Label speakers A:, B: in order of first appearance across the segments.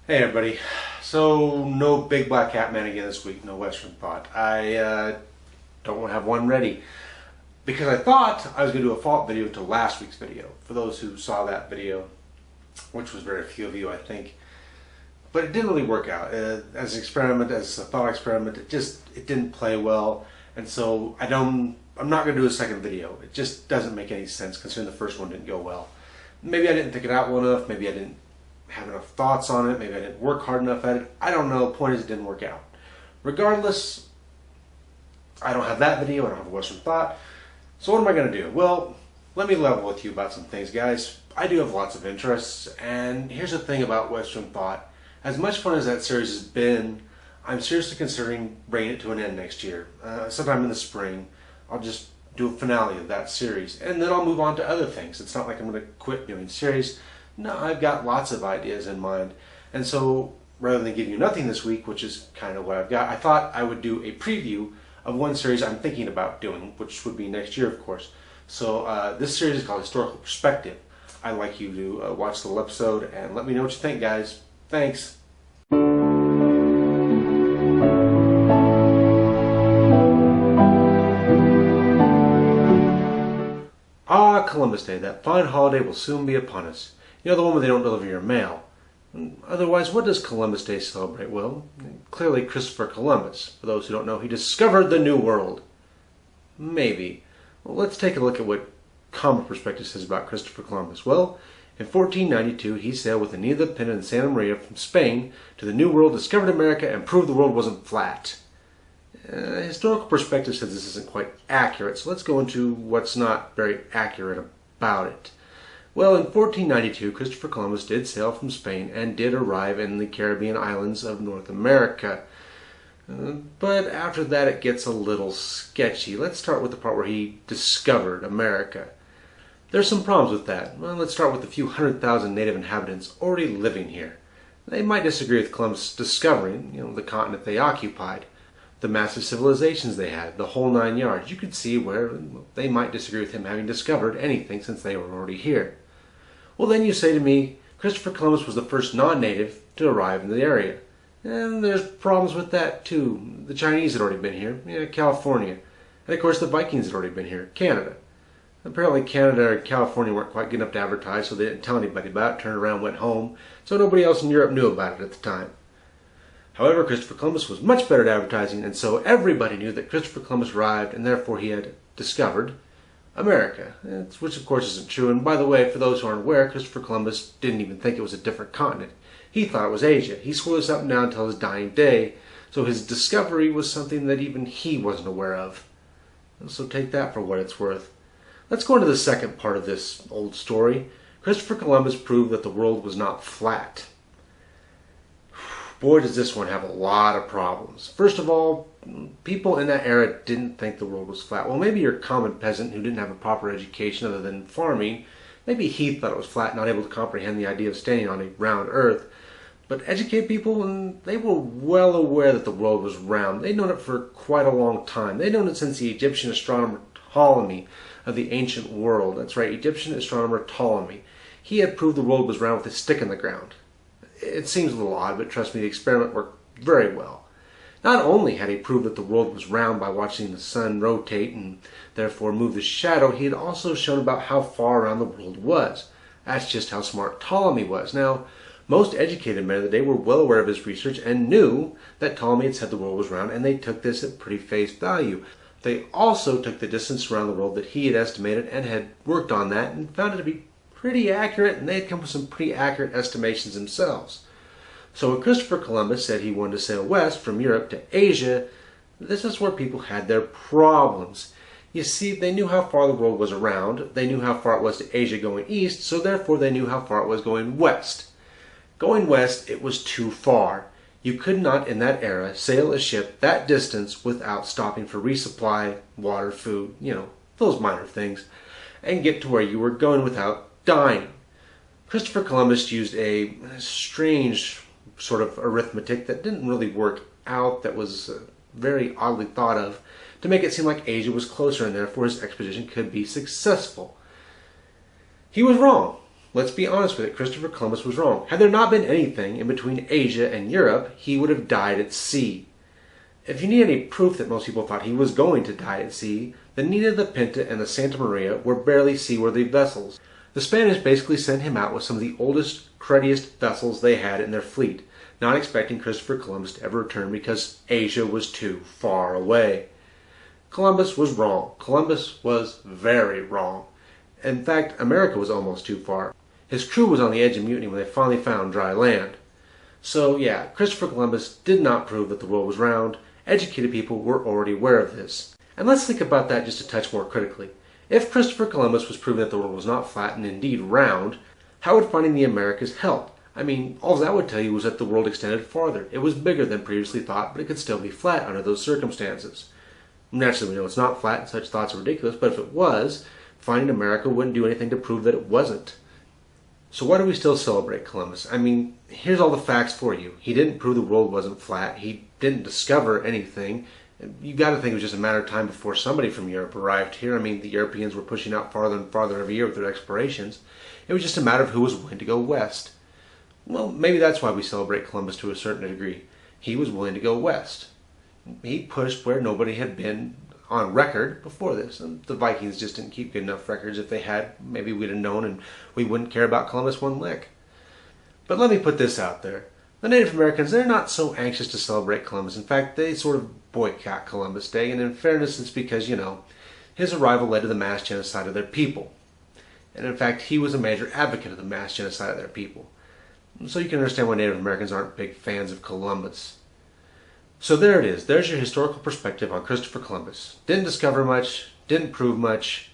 A: Hey everybody. So no Big Black Hat Man again this week, no Western thought. I don't have one ready because I thought I was going to do a follow-up video to last week's video. For those who saw that video, which was very few of you I think, but it didn't really work out. As an experiment, as a thought experiment, it didn't play well, and so I'm not going to do a second video. It just doesn't make any sense considering the first one didn't go well. Maybe I didn't think it out well enough, maybe I didn't have enough thoughts on it, maybe I didn't work hard enough at it. I don't know. The point is it didn't work out. Regardless, I don't have that video, I don't have a Western thought. So what am I going to do? Well, let me level with you about some things, guys. I do have lots of interests, and here's the thing about Western thought. As much fun as that series has been, I'm seriously considering bringing it to an end next year. Sometime in the spring, I'll just do a finale of that series, and then I'll move on to other things. It's not like I'm going to quit doing series. No, I've got lots of ideas in mind. And so rather than give you nothing this week, which is kind of what I've got, I thought I would do a preview of one series I'm thinking about doing, which would be next year, of course. So this series is called Historical Perspective. I'd like you to watch the whole episode and let me know what you think, guys. Thanks. Ah, Columbus Day, that fine holiday will soon be upon us. You know, the one where they don't deliver your mail. Otherwise, what does Columbus Day celebrate? Well, clearly Christopher Columbus. For those who don't know, he discovered the New World. Maybe. Well, let's take a look at what Common Perspective says about Christopher Columbus. Well, in 1492, he sailed with Anita, Pinta, and Santa Maria from Spain to the New World, discovered America, and proved the world wasn't flat. Historical Perspective says this isn't quite accurate, so let's go into what's not very accurate about it. Well, in 1492, Christopher Columbus did sail from Spain and did arrive in the Caribbean islands of North America. But after that, it gets a little sketchy. Let's start with the part where he discovered America. There's some problems with that. Well, let's start with the few 100,000 native inhabitants already living here. They might disagree with Columbus discovering, the continent they occupied, the massive civilizations they had, the whole 9 yards. You could see where they might disagree with him having discovered anything since they were already here. Well, then you say to me, Christopher Columbus was the first non-native to arrive in the area. And there's problems with that too. The Chinese had already been here, California. And of course the Vikings had already been here, Canada. Apparently Canada and California weren't quite good enough to advertise, so they didn't tell anybody about it, turned around, went home. So nobody else in Europe knew about it at the time. However, Christopher Columbus was much better at advertising, and so everybody knew that Christopher Columbus arrived, and therefore he had discovered America, which of course isn't true. And by the way, for those who aren't aware, Christopher Columbus didn't even think it was a different continent. He thought it was Asia. He swore this up and down until his dying day, so his discovery was something that even he wasn't aware of. So take that for what it's worth. Let's go into the second part of this old story. Christopher Columbus proved that the world was not flat. Boy, does this one have a lot of problems. First of all, people in that era didn't think the world was flat. Well, maybe your common peasant who didn't have a proper education other than farming, maybe he thought it was flat, not able to comprehend the idea of standing on a round earth. But educated people, and they were well aware that the world was round. They'd known it for quite a long time. They'd known it since the Egyptian astronomer Ptolemy of the ancient world. That's right, Egyptian astronomer Ptolemy. He had proved the world was round with a stick in the ground. It seems a little odd, but trust me, the experiment worked very well. Not only had he proved that the world was round by watching the sun rotate and therefore move the shadow, he had also shown about how far around the world was. That's just how smart Ptolemy was. Now, most educated men of the day were well aware of his research and knew that Ptolemy had said the world was round, and they took this at pretty face value. They also took the distance around the world that he had estimated and had worked on that and found it to be pretty accurate, and they had come with some pretty accurate estimations themselves. So when Christopher Columbus said he wanted to sail west from Europe to Asia, this is where people had their problems. You see, they knew how far the world was around, they knew how far it was to Asia going east, so therefore they knew how far it was going west. Going west, it was too far. You could not, in that era, sail a ship that distance without stopping for resupply, water, food, those minor things, and get to where you were going without dying. Christopher Columbus used a strange sort of arithmetic that didn't really work out, that was very oddly thought of, to make it seem like Asia was closer and therefore his expedition could be successful. He was wrong. Let's be honest with it, Christopher Columbus was wrong. Had there not been anything in between Asia and Europe, he would have died at sea. If you need any proof that most people thought he was going to die at sea, the Nina, the Pinta, and the Santa Maria were barely seaworthy vessels. The Spanish basically sent him out with some of the oldest, cruddiest vessels they had in their fleet, not expecting Christopher Columbus to ever return because Asia was too far away. Columbus was wrong. Columbus was very wrong. In fact, America was almost too far. His crew was on the edge of mutiny when they finally found dry land. So yeah, Christopher Columbus did not prove that the world was round. Educated people were already aware of this. And let's think about that just a touch more critically. If Christopher Columbus was proving that the world was not flat and indeed round, how would finding the Americas help? I mean, all that would tell you was that the world extended farther. It was bigger than previously thought, but it could still be flat under those circumstances. Naturally, we know it's not flat and such thoughts are ridiculous, but if it was, finding America wouldn't do anything to prove that it wasn't. So why do we still celebrate Columbus? I mean, here's all the facts for you. He didn't prove the world wasn't flat. He didn't discover anything. You got to think it was just a matter of time before somebody from Europe arrived here. I mean, the Europeans were pushing out farther and farther every year with their explorations. It was just a matter of who was willing to go west. Well, maybe that's why we celebrate Columbus to a certain degree. He was willing to go west. He pushed where nobody had been on record before this. And the Vikings just didn't keep good enough records. If they had, maybe we'd have known and we wouldn't care about Columbus one lick. But let me put this out there. The Native Americans, they're not so anxious to celebrate Columbus. In fact, they sort of boycott Columbus Day. And in fairness, it's because, his arrival led to the mass genocide of their people. And in fact, he was a major advocate of the mass genocide of their people. So you can understand why Native Americans aren't big fans of Columbus. So there it is. There's your historical perspective on Christopher Columbus. Didn't discover much, didn't prove much,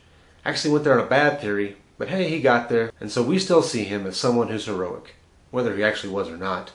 A: actually went there on a bad theory, but hey, he got there, and so we still see him as someone who's heroic, whether he actually was or not.